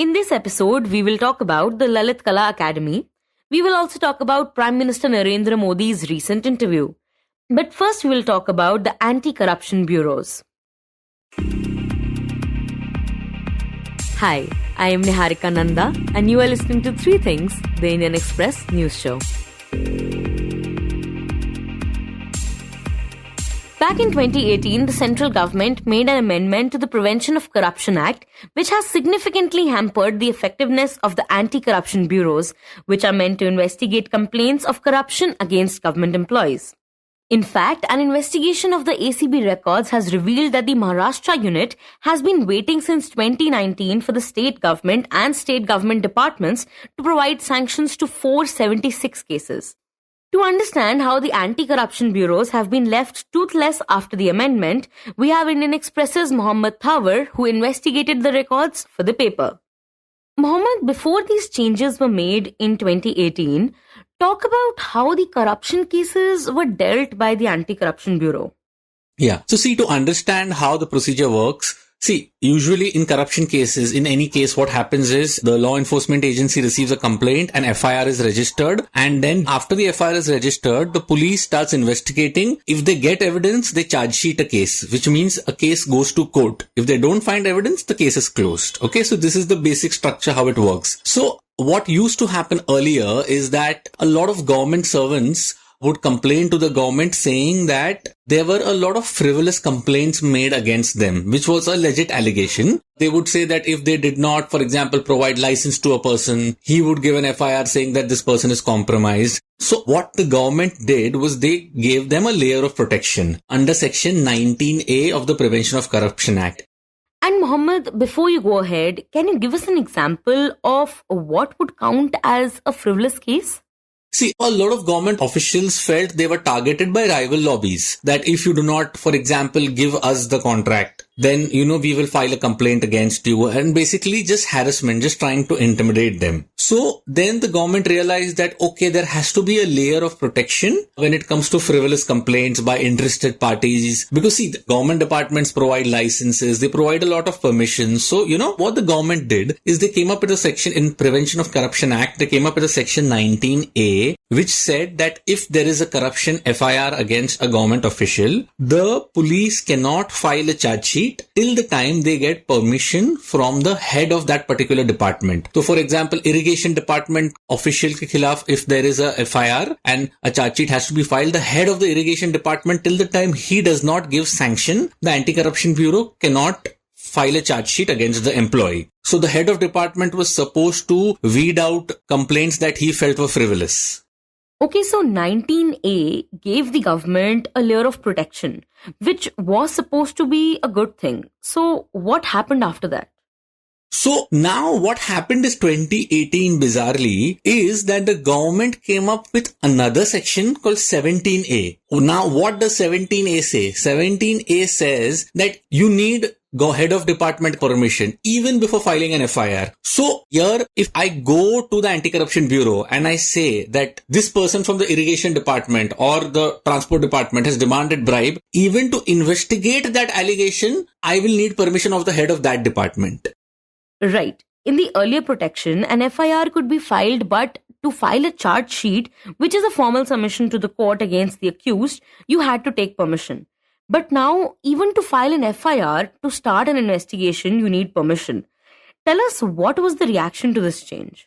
In this episode, we will talk about the Lalit Kala Academy. We will also talk about Prime Minister Narendra Modi's recent interview. But first, we will talk about the anti-corruption bureaus. Hi, I am Niharika Nanda, and you are listening to Three Things, the Indian Express news show. Back in 2018, the central government made an amendment to the Prevention of Corruption Act, which has significantly hampered the effectiveness of the anti-corruption bureaus, which are meant to investigate complaints of corruption against government employees. In fact, an investigation of the ACB records has revealed that the Maharashtra unit has been waiting since 2019 for the state government and state government departments to provide sanctions to 476 cases. To understand how the anti-corruption bureaus have been left toothless after the amendment, we have Indian Express's Mohamed Thaver, who investigated the records for the paper. Mohamed, before these changes were made in 2018, talk about how the corruption cases were dealt by the Anti-Corruption Bureau. Yeah. So see, to understand how the procedure works, usually in corruption cases, in any case, what happens is the law enforcement agency receives a complaint, an FIR is registered, and then after the FIR is registered, the police starts investigating. If they get evidence, they charge sheet a case, which means a case goes to court. If they don't find evidence, the case is closed. Okay, so this is the basic structure how it works. So what used to happen earlier is that a lot of government servants would complain to the government saying that there were a lot of frivolous complaints made against them, which was a legit allegation. They would say that if they did not, for example, provide license to a person, he would give an FIR saying that this person is compromised. So what the government did was they gave them a layer of protection under Section 19A of the Prevention of Corruption Act. And Mohammed, before you go ahead, can you give us an example of what would count as a frivolous case? See, a lot of government officials felt they were targeted by rival lobbies, that if you do not, for example, give us the contract, then, we will file a complaint against you, and basically just harassment, just trying to intimidate them. So then the government realized that, okay, there has to be a layer of protection when it comes to frivolous complaints by interested parties. Because see, the government departments provide licenses, they provide a lot of permissions. So, what the government did is they came up with a section in Prevention of Corruption Act, they came up with a section 19A, which said that if there is a corruption FIR against a government official, the police cannot file a charge sheet till the time they get permission from the head of that particular department. So for example, irrigation department official ke khilaf, if there is a FIR and a charge sheet has to be filed, the head of the irrigation department, till the time he does not give sanction, the Anti-Corruption Bureau cannot file a charge sheet against the employee. So the head of department was supposed to weed out complaints that he felt were frivolous. Okay, so 19A gave the government a layer of protection, which was supposed to be a good thing. So what happened after that? So now what happened is 2018 bizarrely is that the government came up with another section called 17A. Now what does 17A say? 17A says that you need head of department permission even before filing an FIR. So here, if I go to the Anti-Corruption Bureau and I say that this person from the irrigation department or the transport department has demanded bribe, even to investigate that allegation, I will need permission of the head of that department. Right. In the earlier protection, an FIR could be filed, but to file a charge sheet, which is a formal submission to the court against the accused, you had to take permission. But now, even to file an FIR, to start an investigation, you need permission. Tell us, what was the reaction to this change?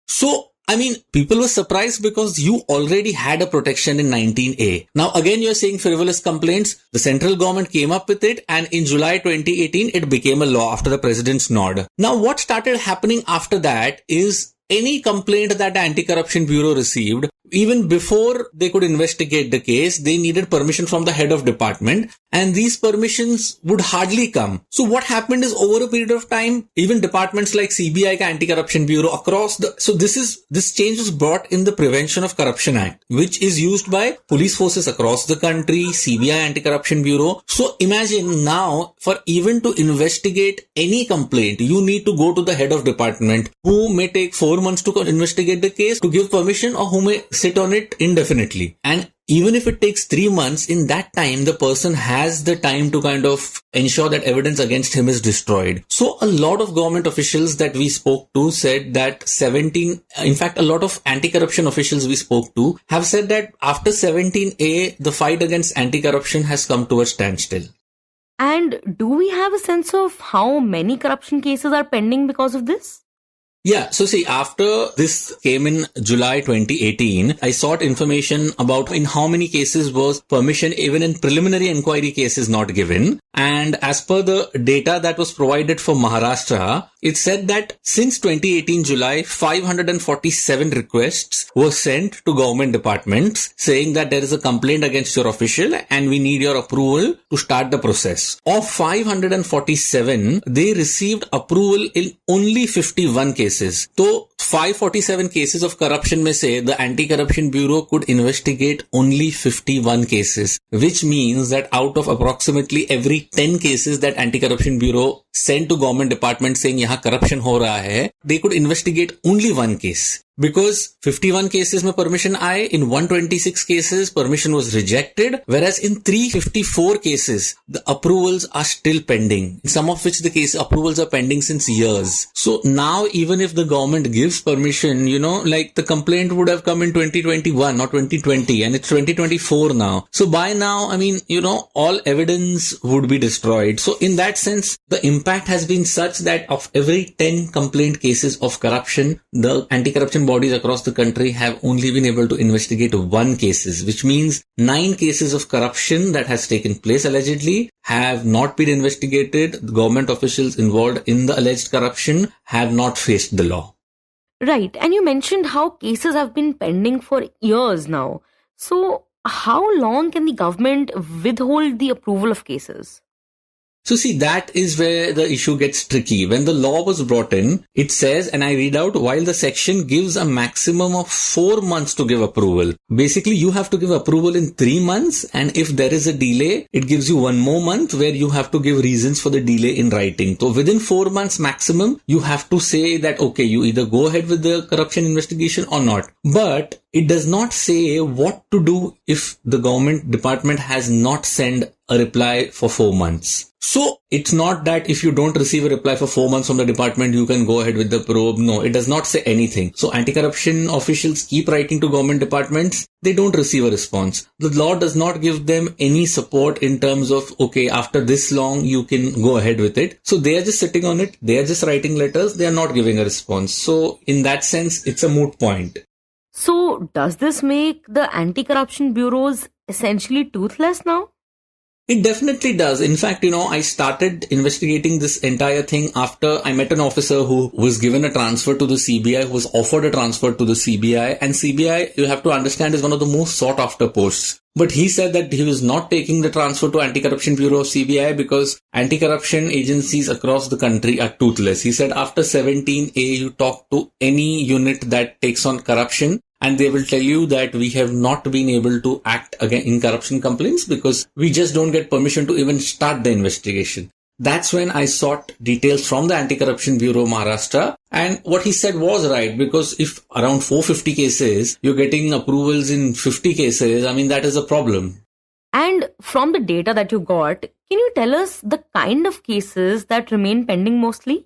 So, people were surprised because you already had a protection in 19A. Now, again, you're saying frivolous complaints. The central government came up with it, and in July 2018, it became a law after the president's nod. Now, what started happening after that is any complaint that the Anti-Corruption Bureau received, even before they could investigate the case, they needed permission from the head of department, and these permissions would hardly come. So what happened is, over a period of time, even departments like CBI, Anti-Corruption Bureau, this change was brought in the Prevention of Corruption Act, which is used by police forces across the country, CBI, Anti-Corruption Bureau. So imagine now, for even to investigate any complaint, you need to go to the head of department, who may take 4 months to investigate the case, to give permission, or who may sit on it indefinitely. And even if it takes 3 months, in that time, the person has the time to kind of ensure that evidence against him is destroyed. So a lot of government officials that we spoke to said that in fact, a lot of anti-corruption officials we spoke to have said that after 17A, the fight against anti-corruption has come to a standstill. And do we have a sense of how many corruption cases are pending because of this? Yeah. So see, after this came in July 2018, I sought information about in how many cases was permission even in preliminary inquiry cases not given. And as per the data that was provided for Maharashtra, it said that since 2018 July, 547 requests were sent to government departments saying that there is a complaint against your official and we need your approval to start the process. Of 547, they received approval in only 51 cases. So 547 cases of corruption may say the Anti-Corruption Bureau could investigate only 51 cases, which means that out of approximately every 10 cases that Anti-Corruption Bureau sent to government department saying yahan corruption ho raha hai, they could investigate only one case. Because 51 cases mein permission aaye, in 126 cases permission was rejected, whereas in 354 cases the approvals are still pending, in some of which the case approvals are pending since years. So now even if the government gives permission, like the complaint would have come in 2021 or 2020 and it's 2024 now. So by now, all evidence would be destroyed. So in that sense, the impact has been such that of every 10 complaint cases of corruption, the anti-corruption bodies across the country have only been able to investigate 1 cases, which means 9 cases of corruption that has taken place allegedly have not been investigated. The government officials involved in the alleged corruption have not faced the law. Right. And you mentioned how cases have been pending for years now. So how long can the government withhold the approval of cases? So see, that is where the issue gets tricky. When the law was brought in, it says, and I read out, while the section gives a maximum of 4 months to give approval. Basically, you have to give approval in 3 months, and if there is a delay, it gives you 1 more month where you have to give reasons for the delay in writing. So within 4 months maximum, you have to say that, okay, you either go ahead with the corruption investigation or not. But it does not say what to do if the government department has not sent a reply for 4 months. So it's not that if you don't receive a reply for 4 months from the department, you can go ahead with the probe. No, it does not say anything. So anti-corruption officials keep writing to government departments. They don't receive a response. The law does not give them any support in terms of, okay, after this long, you can go ahead with it. So they are just sitting on it. They are just writing letters. They are not giving a response. So in that sense, it's a moot point. So does this make the anti-corruption bureaus essentially toothless now? It definitely does. In fact, I started investigating this entire thing after I met an officer who was given a transfer to the CBI, who was offered a transfer to the CBI. And CBI, you have to understand, is one of the most sought after posts. But he said that he was not taking the transfer to Anti-Corruption Bureau of CBI because anti-corruption agencies across the country are toothless. He said after 17A, you talk to any unit that takes on corruption, and they will tell you that we have not been able to act again in corruption complaints because we just don't get permission to even start the investigation. That's when I sought details from the Anti-Corruption Bureau Maharashtra, and what he said was right, because if around 450 cases, you're getting approvals in 50 cases, that is a problem. And from the data that you got, can you tell us the kind of cases that remain pending mostly?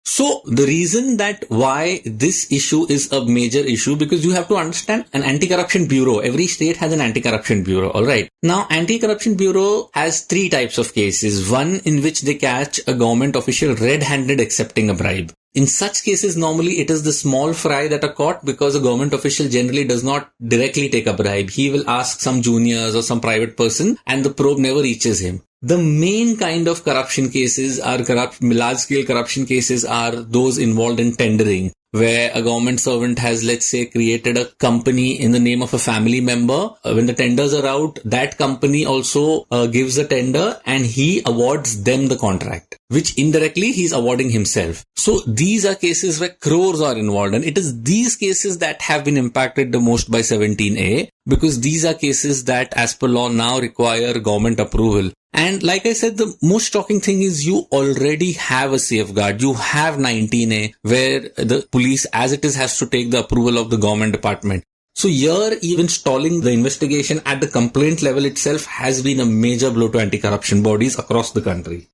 So the reason that why this issue is a major issue, because you have to understand an anti-corruption bureau. Every state has an anti-corruption bureau. All right. Now, anti-corruption bureau has 3 types of cases. One in which they catch a government official red-handed accepting a bribe. In such cases, normally it is the small fry that are caught because a government official generally does not directly take a bribe. He will ask some juniors or some private person and the probe never reaches him. The main kind of corruption cases are large-scale corruption cases are those involved in tendering, where a government servant has, let's say, created a company in the name of a family member. When the tenders are out, that company also gives a tender and he awards them the contract, which indirectly he's awarding himself. So these are cases where crores are involved, and it is these cases that have been impacted the most by 17A, because these are cases that as per law now require government approval. And like I said, the most shocking thing is you already have a safeguard. You have 19A where the police as it is has to take the approval of the government department. So here, even stalling the investigation at the complaint level itself has been a major blow to anti-corruption bodies across the country.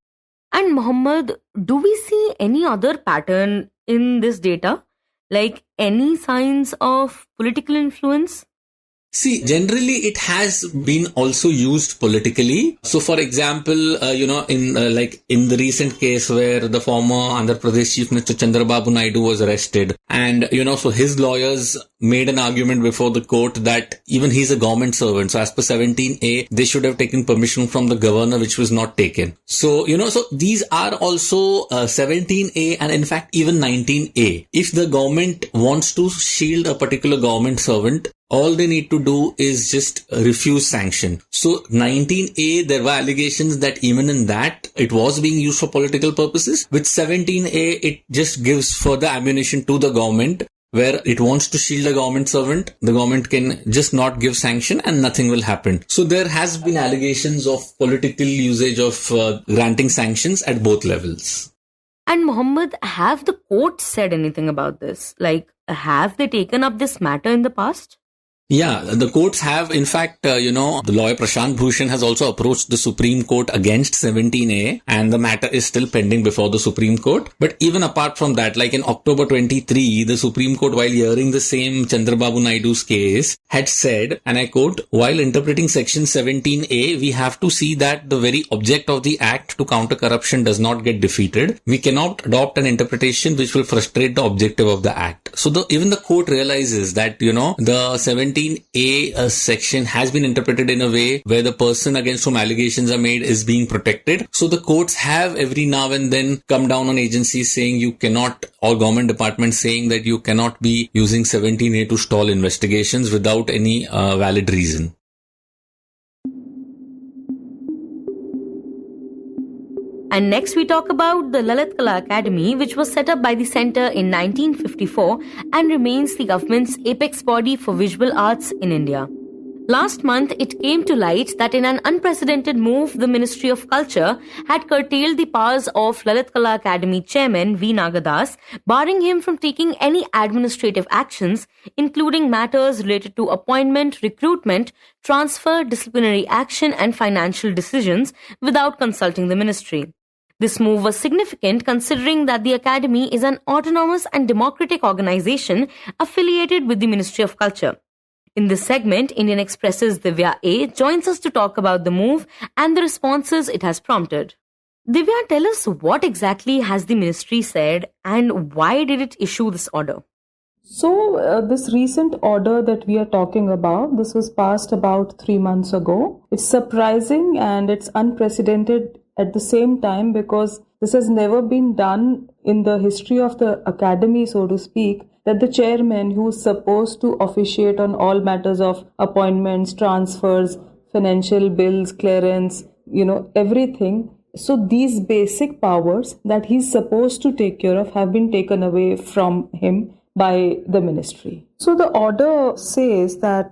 And Mohammed, do we see any other pattern in this data? Like any signs of political influence? See, generally it has been also used politically. So, for example, in the recent case where the former Andhra Pradesh Chief Minister Chandrababu Naidu was arrested, and so his lawyers made an argument before the court that even he's a government servant. So, as per 17A, they should have taken permission from the governor, which was not taken. So, so these are also 17A and in fact even 19A. If the government wants to shield a particular government servant, all they need to do is just refuse sanction. So 19A, there were allegations that even in that, it was being used for political purposes. With 17A, it just gives further ammunition to the government where it wants to shield a government servant. The government can just not give sanction and nothing will happen. So there has been allegations of political usage of granting sanctions at both levels. And Mohammed, have the courts said anything about this? Like, have they taken up this matter in the past? Yeah, the courts have. In fact, the lawyer Prashant Bhushan has also approached the Supreme Court against 17A, and the matter is still pending before the Supreme Court. But even apart from that, like in October 23, the Supreme Court, while hearing the same Chandrababu Naidu's case, had said, and I quote, while interpreting section 17A, we have to see that the very object of the act to counter corruption does not get defeated. We cannot adopt an interpretation which will frustrate the objective of the act. So even the court realizes that, the 17A section has been interpreted in a way where the person against whom allegations are made is being protected. So the courts have every now and then come down on agencies saying you cannot, or government departments saying that you cannot be using 17A to stall investigations without any valid reason. And next we talk about the Lalit Kala Akademi, which was set up by the centre in 1954 and remains the government's apex body for visual arts in India. Last month, it came to light that in an unprecedented move, the Ministry of Culture had curtailed the powers of Lalit Kala Akademi chairman V. Nagdas, barring him from taking any administrative actions, including matters related to appointment, recruitment, transfer, disciplinary action and financial decisions without consulting the ministry. This move was significant considering that the Academy is an autonomous and democratic organization affiliated with the Ministry of Culture. In this segment, Indian Express's Divya A joins us to talk about the move and the responses it has prompted. Divya, tell us what exactly has the ministry said and why did it issue this order? So this recent order that we are talking about, this was passed about 3 months ago. It's surprising and it's unprecedented at the same time because this has never been done in the history of the academy, so to speak, that the chairman who is supposed to officiate on all matters of appointments, transfers, financial bills, clearance, everything. So these basic powers that he's supposed to take care of have been taken away from him by the ministry. So the order says that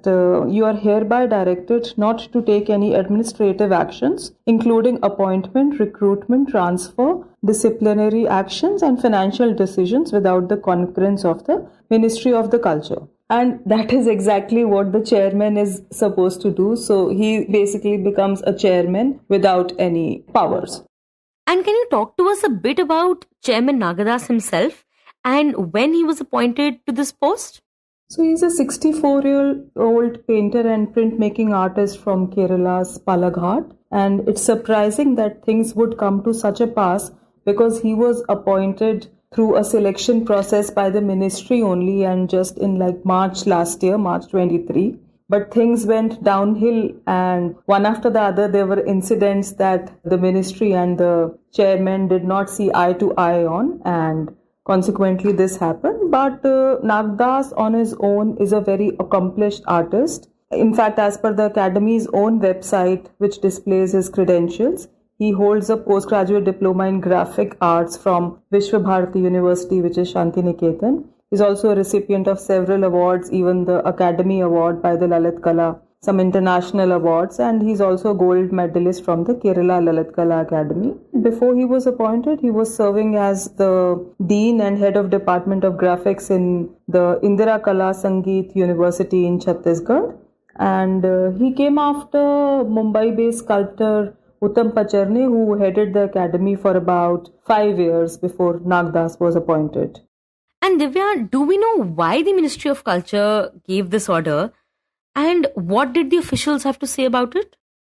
you are hereby directed not to take any administrative actions, including appointment, recruitment, transfer, disciplinary actions and financial decisions without the concurrence of the Ministry of the Culture. And that is exactly what the chairman is supposed to do. So he basically becomes a chairman without any powers. And can you talk to us a bit about Chairman Nagdas himself and when he was appointed to this post? So he's a 64-year-old painter and printmaking artist from Kerala's Palaghat. And it's surprising that things would come to such a pass because he was appointed through a selection process by the ministry only and just in March last year, March 23. But things went downhill and one after the other there were incidents that the ministry and the chairman did not see eye to eye on, and consequently this happened. But Nagdas on his own is a very accomplished artist. In fact, as per the Academy's own website, which displays his credentials, he holds a postgraduate diploma in graphic arts from Vishwa Bharati University, which is Shantiniketan. He is also a recipient of several awards, even the Academy Award by the Lalit Kala some international awards, and he's also a gold medalist from the Kerala Lalit Kala Akademi. Before he was appointed, he was serving as the Dean and Head of Department of Graphics in the Indira Kala Sangeet University in Chhattisgarh. And he came after Mumbai-based sculptor Uttam Pacharne, who headed the academy for about 5 years before Nagdas was appointed. And Divya, do we know why the Ministry of Culture gave this order? And what did the officials have to say about it?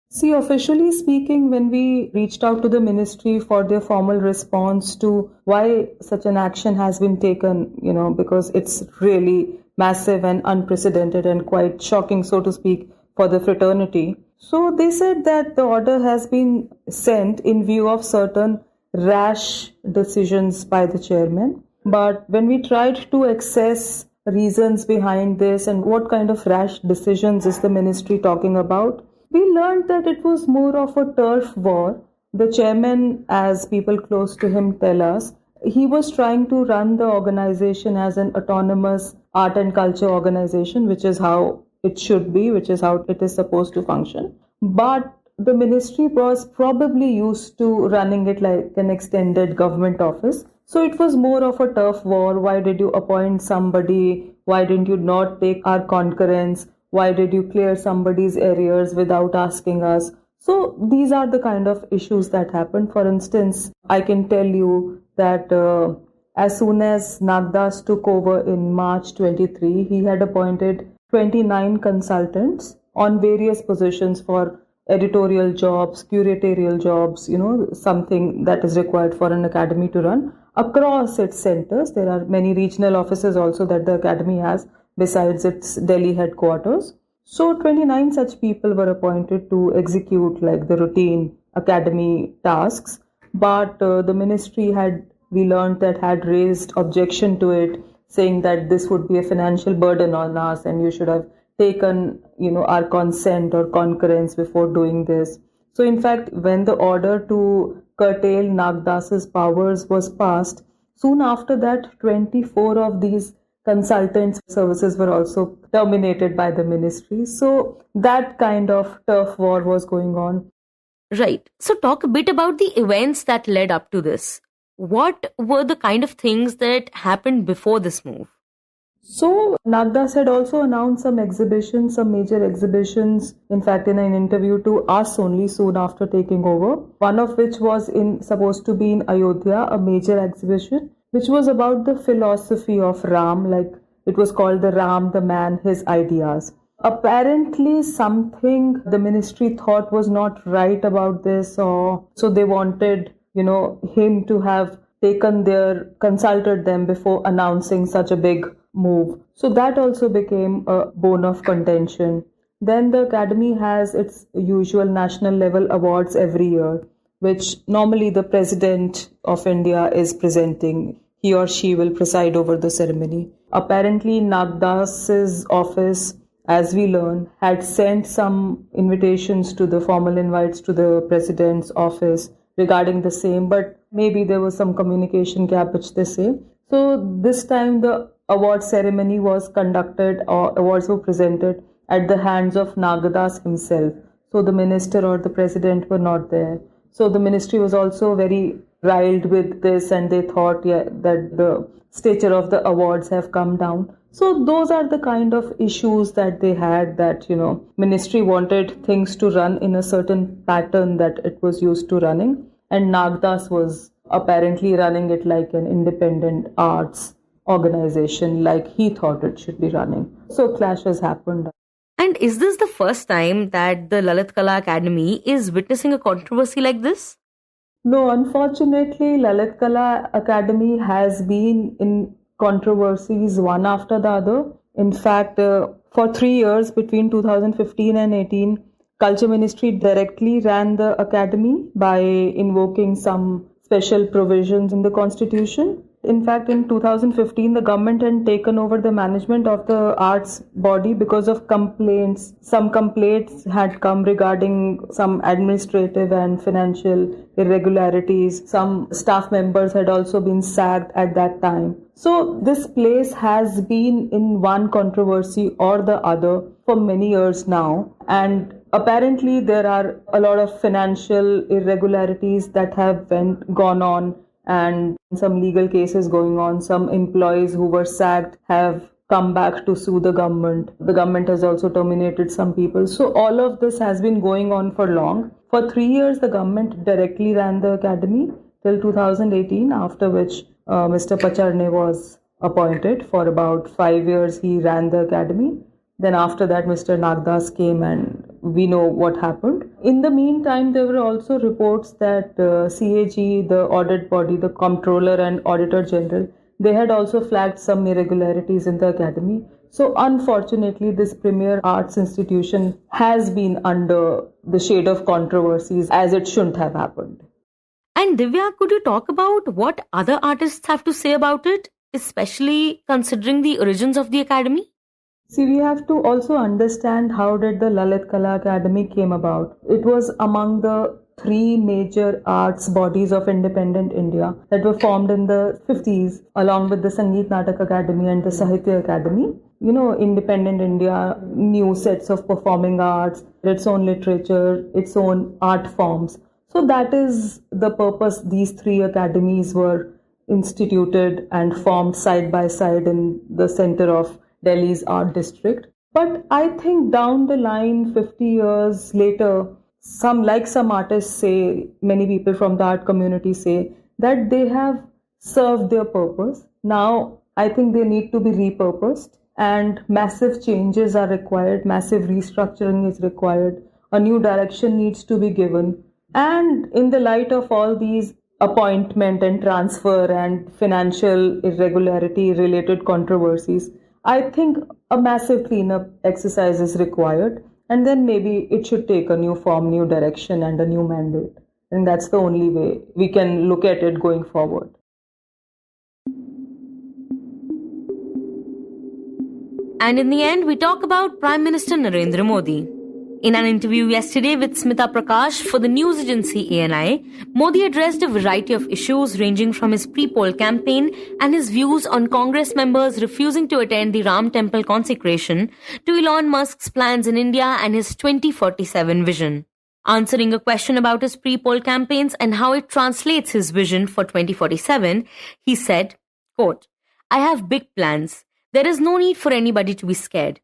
See, officially speaking, when we reached out to the ministry for their formal response to why such an action has been taken, because it's really massive and unprecedented and quite shocking, so to speak, for the fraternity. So they said that the order has been sent in view of certain rash decisions by the chairman. But when we tried to access reasons behind this and what kind of rash decisions is the ministry talking about, we learned that it was more of a turf war. The chairman, as people close to him tell us, he was trying to run the organization as an autonomous art and culture organization, which is how it should be, which is how it is supposed to function. But the ministry was probably used to running it like an extended government office. So it was more of a turf war. Why did you appoint somebody? Why didn't you not take our concurrence? Why did you clear somebody's arrears without asking us? So these are the kind of issues that happened. For instance, I can tell you that as soon as Nagdas took over in March 23, he had appointed 29 consultants on various positions for editorial jobs, curatorial jobs, something that is required for an academy to run across its centers. There are many regional offices also that the academy has besides its Delhi headquarters. So 29 such people were appointed to execute like the routine academy tasks. But the ministry we learned that had raised objection to it, saying that this would be a financial burden on us and you should have taken, our consent or concurrence before doing this. So in fact, when the order to curtail Nagdas's powers was passed, soon after that, 24 of these consultants' services were also terminated by the ministry. So that kind of turf war was going on. Right. So talk a bit about the events that led up to this. What were the kind of things that happened before this move? So Nagdas had also announced some exhibitions, some major exhibitions, in fact in an interview to us only soon after taking over, one of which was supposed to be in Ayodhya, a major exhibition, which was about the philosophy of Ram, like it was called the Ram, the man, his ideas. Apparently something the ministry thought was not right about this, or so they wanted, him to have consulted them before announcing such a big move. So that also became a bone of contention. Then the academy has its usual national level awards every year, which normally the president of India is presenting. He or she will preside over the ceremony. Apparently Nagdas's office, as we learn, had sent some invitations to the formal invites to the president's office regarding the same, but maybe there was some communication gap, which they say. So this time the award ceremony was conducted, or awards were presented at the hands of Nagdas himself. So the minister or the president were not there. So the ministry was also very riled with this, and they thought that the stature of the awards have come down. So those are the kind of issues that they had, that, ministry wanted things to run in a certain pattern that it was used to running. And Nagdas was apparently running it like an independent arts organization, like he thought it should be running. So clashes happened. And is this the first time that the Lalit Kala Academy is witnessing a controversy like this? No, unfortunately, Lalit Kala Academy has been in controversies one after the other. In fact, for 3 years between 2015 and 18, Culture Ministry directly ran the academy by invoking some special provisions in the constitution. In fact, in 2015, the government had taken over the management of the arts body because of complaints. Some complaints had come regarding some administrative and financial irregularities. Some staff members had also been sacked at that time. So this place has been in one controversy or the other for many years now. And apparently there are a lot of financial irregularities that have gone on, and some legal cases going on. Some employees who were sacked have come back to sue the government. The government has also terminated some people. So all of this has been going on for long. For 3 years, the government directly ran the academy till 2018, after which Mr. Pacharne was appointed. For about 5 years, he ran the academy. Then after that, Mr. Nagdas came, and we know what happened. In the meantime, there were also reports that CAG, the audit body, the Comptroller and Auditor General, they had also flagged some irregularities in the academy. So unfortunately, this premier arts institution has been under the shade of controversies, as it shouldn't have happened. And Divya, could you talk about what other artists have to say about it, especially considering the origins of the academy? See, we have to also understand how did the Lalit Kala Akademi came about. It was among the 3 major arts bodies of independent India that were formed in the 50s, along with the Sangeet Natak Academy and the Sahitya Academy. You know, independent India, new sets of performing arts, its own literature, its own art forms. So that is the purpose. These 3 academies were instituted and formed side by side in the center of Delhi's art district. But I think down the line, 50 years later, some artists say, many people from the art community say that they have served their purpose. Now, I think they need to be repurposed, and massive changes are required, massive restructuring is required, a new direction needs to be given. And in the light of all these appointment and transfer and financial irregularity related controversies, I think a massive cleanup exercise is required, and then maybe it should take a new form, new direction, and a new mandate. And that's the only way we can look at it going forward. And in the end, we talk about Prime Minister Narendra Modi. In an interview yesterday with Smita Prakash for the news agency ANI, Modi addressed a variety of issues ranging from his pre-poll campaign and his views on Congress members refusing to attend the Ram Temple consecration to Elon Musk's plans in India and his 2047 vision. Answering a question about his pre-poll campaigns and how it translates his vision for 2047, he said, quote, "I have big plans. There is no need for anybody to be scared.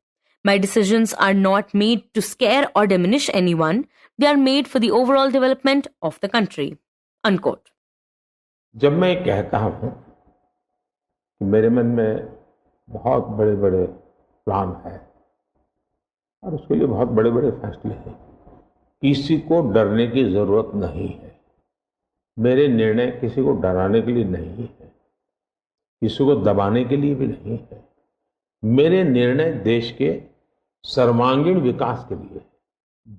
My decisions are not made to scare or diminish anyone. They are made for the overall development of the country." Unquote. जब मैं कहता हूं कि मेरे मन में बहुत बड़े बड़े प्लान है और उसके लिए बहुत बड़े बड़े फैसले हैं, किसी को डरने की जरूरत नहीं है। मेरे निर्णय किसी को डराने के लिए नहीं है, किसी को दबाने के लिए भी नहीं है। मेरे निर्णय देश के सर्वांगीण विकास के लिए,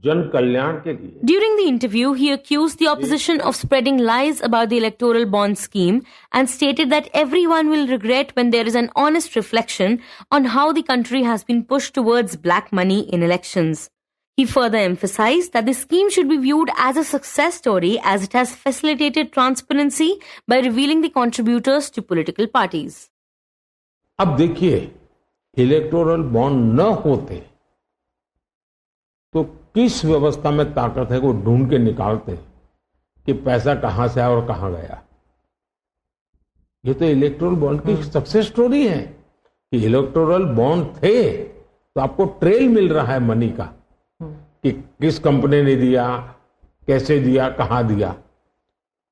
जन कल्याण के लिए। During the interview, he accused the opposition of spreading lies about the electoral bond scheme and stated that everyone will regret when there is an honest reflection on how the country has been pushed towards black money in elections. He further emphasized that the scheme should be viewed as a success story as it has facilitated transparency by revealing the contributors to political parties. अब देखिए, electoral bond न होते तो किस व्यवस्था में ताकत है वो ढूंढ के निकालते कि पैसा कहां से आया और कहां गया। ये तो इलेक्टोरल बॉन्ड की सक्सेस स्टोरी है कि इलेक्टोरल बॉन्ड थे तो आपको ट्रेल मिल रहा है मनी का कि किस कंपनी ने दिया, कैसे दिया, कहां दिया।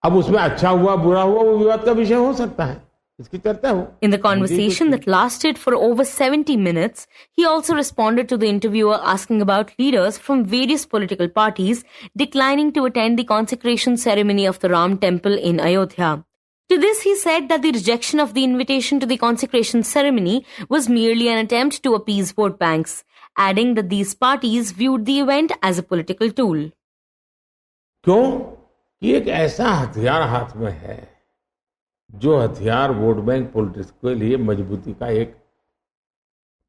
अब उसमें अच्छा हुआ बुरा हुआ वो विवाद का विषय हो सकता है, इसकी चर्चा हो। In the conversation that lasted for over 70 minutes, he also responded to the interviewer asking about leaders from various political parties declining to attend the consecration ceremony of the Ram Temple in Ayodhya. To this, he said that the rejection of the invitation to the consecration ceremony was merely an attempt to appease vote banks, adding that these parties viewed the event as a political tool. क्यों? कि एक ऐसा हथियार हाथ में है जो हथियार वोट बैंक पॉलिटिक्स के लिए मजबूती का एक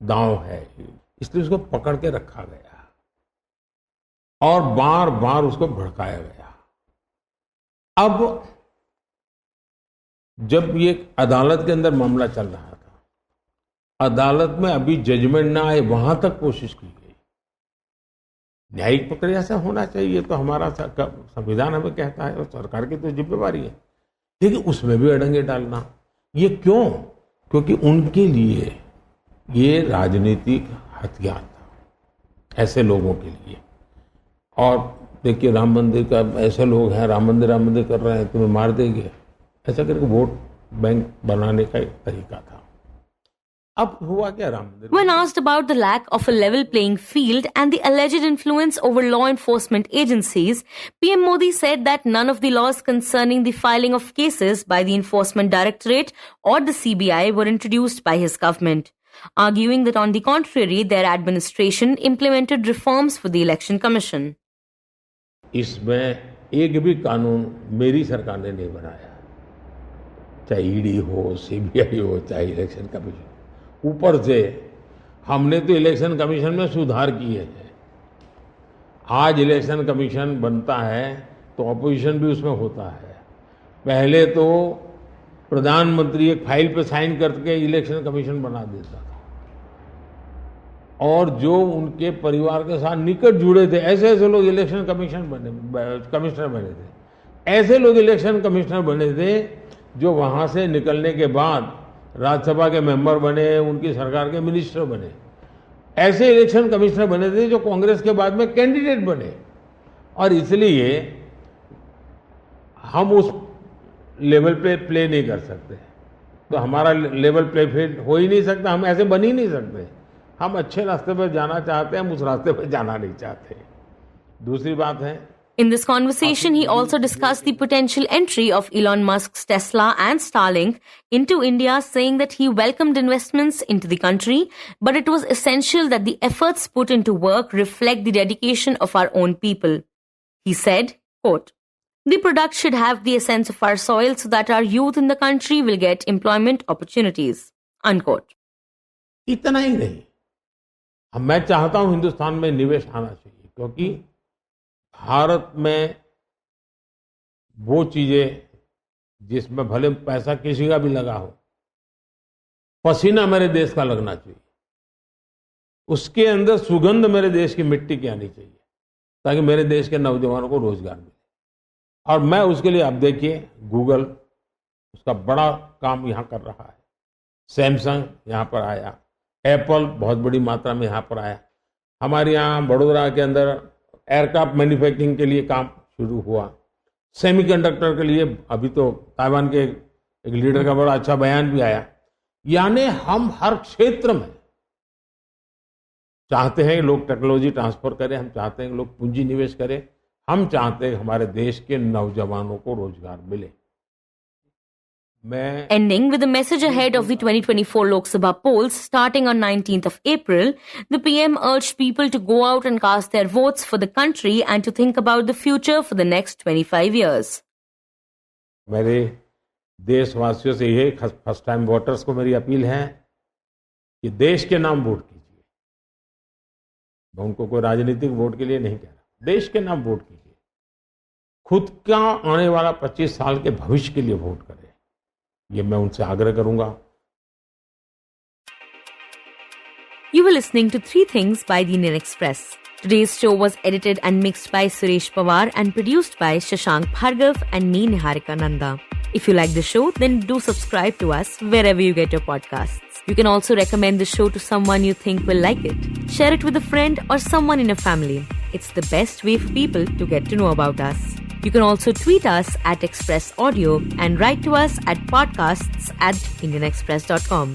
दांव है, इसलिए उसको पकड़ के रखा गया और बार बार उसको भड़काया गया। अब जब ये अदालत के अंदर मामला चल रहा था, अदालत में अभी जजमेंट ना आए वहां तक कोशिश की गई। न्यायिक प्रक्रिया से होना चाहिए, तो हमारा संविधान हमें कहता है और सरकार की तो जिम्मेवारी है, लेकिन उसमें भी अड़ंगे डालना, ये क्यों? क्योंकि उनके लिए ये राजनीतिक हथियार था, ऐसे लोगों के लिए। और देखिए राम मंदिर का, ऐसे लोग हैं राम मंदिर कर रहे हैं, तुम्हें मार देंगे, ऐसा करके वोट बैंक बनाने का एक तरीका था। अब हुआ क्या राम मंदिर? When asked about the lack of a level playing field and the alleged influence over law enforcement agencies, PM Modi said that none of the laws concerning the filing of cases by the Enforcement Directorate or the CBI were introduced by his government, arguing that on the contrary, their administration implemented reforms for the Election Commission. इसमें एक भी कानून मेरी सरकार ने नहीं बनाया, चाहे ईडी हो, सीबीआई हो, चाहे इलेक्शन कमीशन। ऊपर से हमने तो इलेक्शन कमीशन में सुधार किए हैं। आज इलेक्शन कमीशन बनता है तो अपोजिशन भी उसमें होता है। पहले तो प्रधानमंत्री एक फाइल पे साइन करके इलेक्शन कमीशन बना देता था, और जो उनके परिवार के साथ निकट जुड़े थे ऐसे ऐसे लोग इलेक्शन कमिश्नर बने थे। ऐसे लोग इलेक्शन कमिश्नर बने थे जो वहां से निकलने के बाद राज्यसभा के मेंबर बने, उनकी सरकार के मिनिस्टर बने। ऐसे इलेक्शन कमिश्नर बने थे जो कांग्रेस के बाद में कैंडिडेट बने, और इसलिए हम उस लेवल पे प्ले नहीं कर सकते। तो हमारा लेवल प्ले फील्ड हो ही नहीं सकता, हम ऐसे बन ही नहीं सकते। हम अच्छे रास्ते पर जाना चाहते हैं, हम उस रास्ते पर जाना नहीं चाहते। दूसरी बात है, In this conversation, he also discussed the potential entry of Elon Musk's Tesla and Starlink into India, saying that he welcomed investments into the country, but it was essential that the efforts put into work reflect the dedication of our own people. He said, quote, "The product should have the essence of our soil so that our youth in the country will get employment opportunities." Unquote. इतना ही नहीं, मैं चाहता हूं हिंदुस्तान में निवेश आना चाहिए, क्योंकि भारत में वो चीजें जिसमें भले पैसा किसी का भी लगा हो, पसीना मेरे देश का लगना चाहिए, उसके अंदर सुगंध मेरे देश की मिट्टी की आनी चाहिए, ताकि मेरे देश के नौजवानों को रोजगार मिले। और मैं उसके लिए, अब देखिए गूगल उसका बड़ा काम यहाँ कर रहा है, सैमसंग यहाँ पर आया, एप्पल बहुत बड़ी मात्रा में यहाँ पर आया। हमारे यहाँ बड़ोदरा के अंदर एयरक्राफ्ट मैन्युफैक्चरिंग के लिए काम शुरू हुआ। सेमीकंडक्टर के लिए अभी तो ताइवान के एक लीडर का बड़ा अच्छा बयान भी आया। यानी हम हर क्षेत्र में चाहते हैं लोग टेक्नोलॉजी ट्रांसफर करें, हम चाहते हैं लोग पूंजी निवेश करें, हम चाहते हैं हमारे देश के नौजवानों को रोजगार मिले। Ending with a message ahead of the 2024 Lok Sabha polls starting on 19th of April, the PM urged people to go out and cast their votes for the country and to think about the future for the next 25 years. मेरे देशवासियों से ये first time voters को मेरी appeal है कि देश के नाम वोट कीजिए। मैं उनको कोई राजनीतिक वोट के लिए नहीं कह रहा, देश के नाम वोट कीजिए। खुद का आने वाला 25 साल के भविष्य के लिए वोट करें, ये मैं उनसे आग्रह करूंगा। You were listening to Three Things by the Indian Express. Today's show was edited and mixed by Suresh Pawar and produced by Shashank, Bhargava and me, Niharika, Nanda. If you like the show, then do subscribe to us wherever you get your podcasts. You can also recommend the show to someone you think will like it. Share it with a friend or someone in your family. It's the best way for people to get to know about us. You can also tweet us at Express Audio and write to us at podcasts@indianexpress.com.